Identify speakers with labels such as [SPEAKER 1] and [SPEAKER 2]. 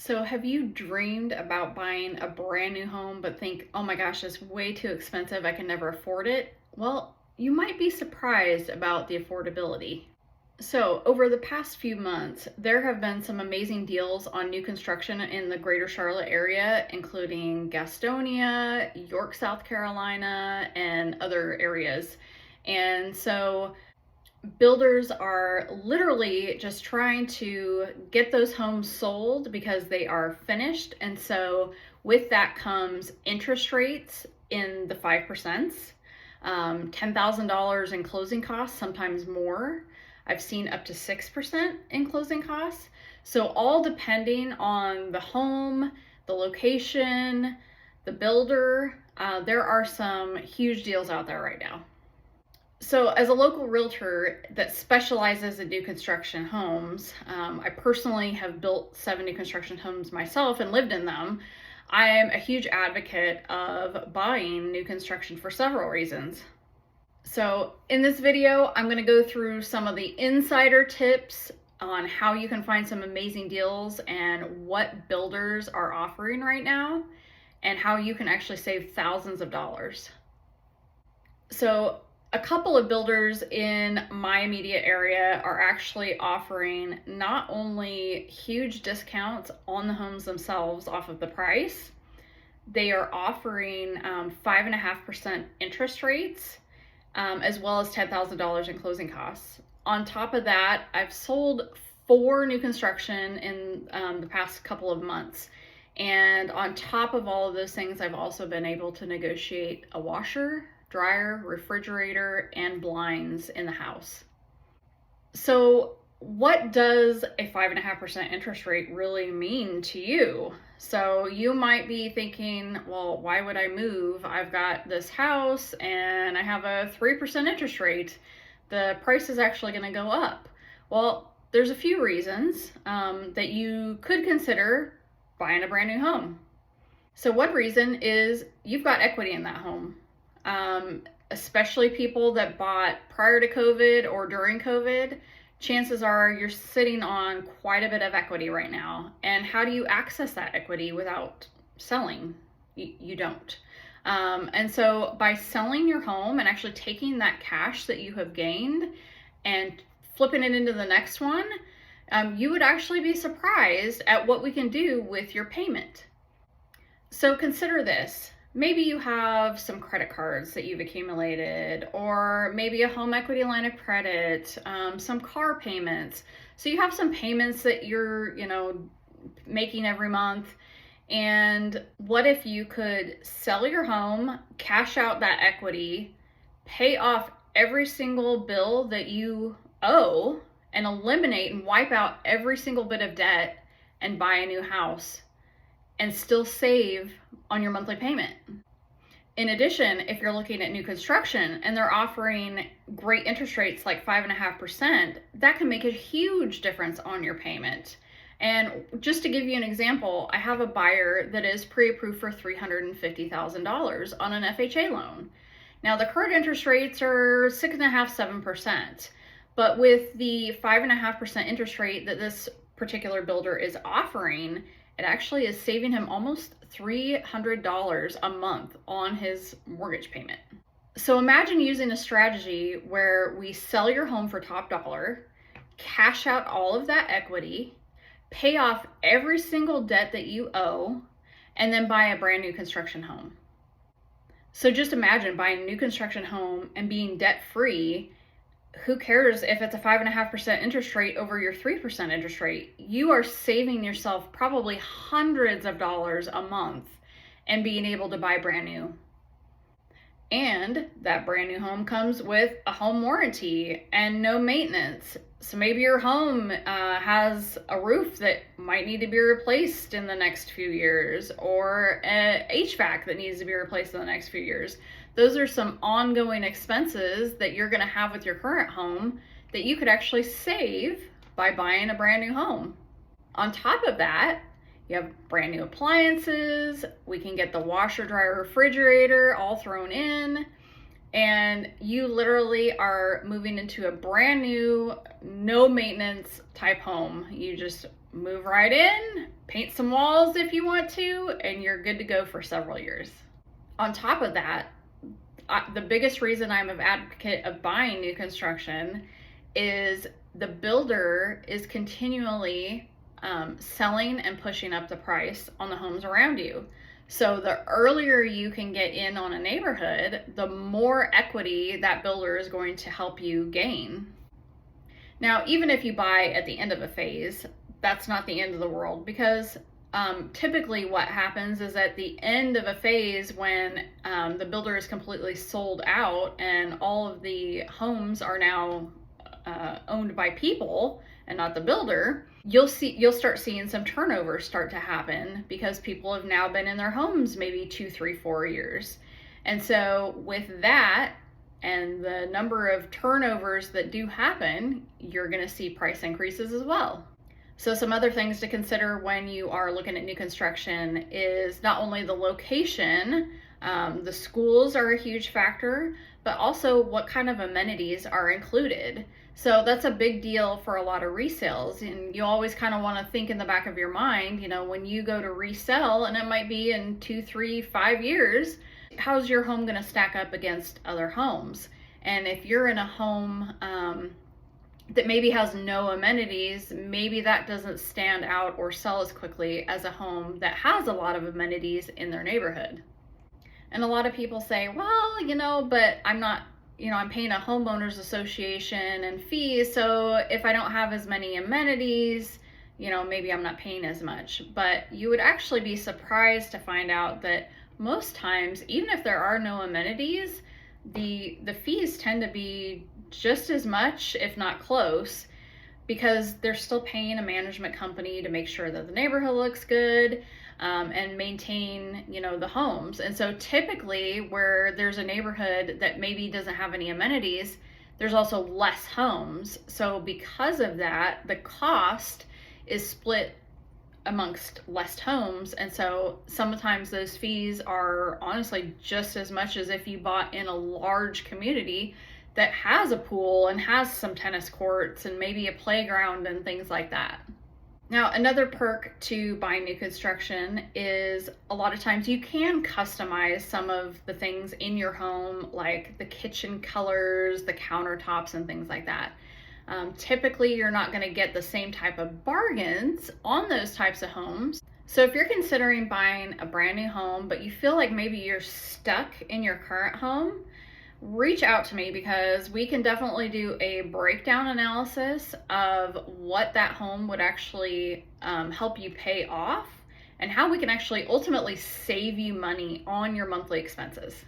[SPEAKER 1] So, have you dreamed about buying a brand new home but think, oh my gosh, it's way too expensive, I can never afford it? Well, you might be surprised about the affordability. So, over the past few months, there have been some amazing deals on new construction in the greater Charlotte area, including Gastonia, York, South Carolina, and other areas. And so, builders are literally just trying to get those homes sold because they are finished. And so with that comes interest rates in the 5%, $10,000 in closing costs, sometimes more. I've seen up to 6% in closing costs. So all depending on the home, the location, the builder, there are some huge deals out there right now. So, as a local realtor that specializes in new construction homes, I personally have built 7 new construction homes myself and lived in them. I am a huge advocate of buying new construction for several reasons. So, in this video, I'm going to go through some of the insider tips on how you can find some amazing deals and what builders are offering right now, and how you can actually save thousands of dollars. So, a couple of builders in my immediate area are actually offering not only huge discounts on the homes themselves off of the price, they are offering 5.5% interest rates, as well as $10,000 in closing costs. On top of that, I've sold 4 new construction in the past couple of months. And on top of all of those things, I've also been able to negotiate a washer, dryer, refrigerator, and blinds in the house. So, what does a 5.5% interest rate really mean to you? So, you might be thinking, well, why would I move? I've got this house and I have a 3% interest rate. The price is actually going to go up. Well, there's a few reasons that you could consider buying a brand new home. So, one reason is you've got equity in that home. Especially people that bought prior to COVID or during COVID, chances are you're sitting on quite a bit of equity right now. And how do you access that equity without selling? You don't. And so by selling your home and actually taking that cash that you have gained and flipping it into the next one, you would actually be surprised at what we can do with your payment. So consider this. Maybe you have some credit cards that you've accumulated, or maybe a home equity line of credit, some car payments. So you have some payments that you're, making every month. And what if you could sell your home, cash out that equity, pay off every single bill that you owe, and eliminate and wipe out every single bit of debt and buy a new house and still save on your monthly payment? In addition, if you're looking at new construction and they're offering great interest rates like 5.5%, that can make a huge difference on your payment. And just to give you an example, I have a buyer that is pre-approved for $350,000 on an FHA loan. Now, the current interest rates are 6.5%, 7%, but with the 5.5% interest rate that this particular builder is offering, it actually is saving him almost $300 a month on his mortgage payment. So imagine using a strategy where we sell your home for top dollar, cash out all of that equity, pay off every single debt that you owe, and then buy a brand new construction home. So just imagine buying a new construction home and being debt free. Who cares if it's a 5.5% interest rate over your 3% interest rate? You are saving yourself probably hundreds of dollars a month and being able to buy brand new. And that brand new home comes with a home warranty and no maintenance. So maybe your home has a roof that might need to be replaced in the next few years, or an HVAC that needs to be replaced in the next few years. Those are some ongoing expenses that you're going to have with your current home that you could actually save by buying a brand new home. On top of that, you have brand new appliances. We can get the washer, dryer, refrigerator all thrown in. And you literally are moving into a brand new, no maintenance type home. You just move right in, paint some walls if you want to, and you're good to go for several years. On top of that, the biggest reason I'm an advocate of buying new construction is the builder is continually selling and pushing up the price on the homes around you. So the earlier you can get in on a neighborhood, the more equity that builder is going to help you gain. Now, even if you buy at the end of a phase, that's not the end of the world, because typically what happens is at the end of a phase, when the builder is completely sold out and all of the homes are now owned by people and not the builder, you'll start seeing some turnover start to happen, because people have now been in their homes maybe 2, 3, 4 years. And so with that and the number of turnovers that do happen, you're going to see price increases as well. So some other things to consider when you are looking at new construction is not only the location, the schools are a huge factor, but also what kind of amenities are included. So that's a big deal for a lot of resales, and you always kind of want to think in the back of your mind, when you go to resell, and it might be in 2, 3, 5 years, how's your home going to stack up against other homes? And if you're in a home that maybe has no amenities, maybe that doesn't stand out or sell as quickly as a home that has a lot of amenities in their neighborhood. And a lot of people say, well, but I'm not, I'm paying a homeowners association and fees, so if I don't have as many amenities, maybe I'm not paying as much. But you would actually be surprised to find out that most times, even if there are no amenities, the fees tend to be just as much, if not close, because they're still paying a management company to make sure that the neighborhood looks good, and maintain, the homes. And so typically where there's a neighborhood that maybe doesn't have any amenities, there's also less homes. So because of that, the cost is split amongst less homes. And so sometimes those fees are honestly just as much as if you bought in a large community that has a pool and has some tennis courts and maybe a playground and things like that. Now, another perk to buying new construction is a lot of times you can customize some of the things in your home, like the kitchen colors, the countertops, and things like that. Typically, you're not going to get the same type of bargains on those types of homes. So if you're considering buying a brand new home, but you feel like maybe you're stuck in your current home, reach out to me, because we can definitely do a breakdown analysis of what that home would actually help you pay off, and how we can actually ultimately save you money on your monthly expenses.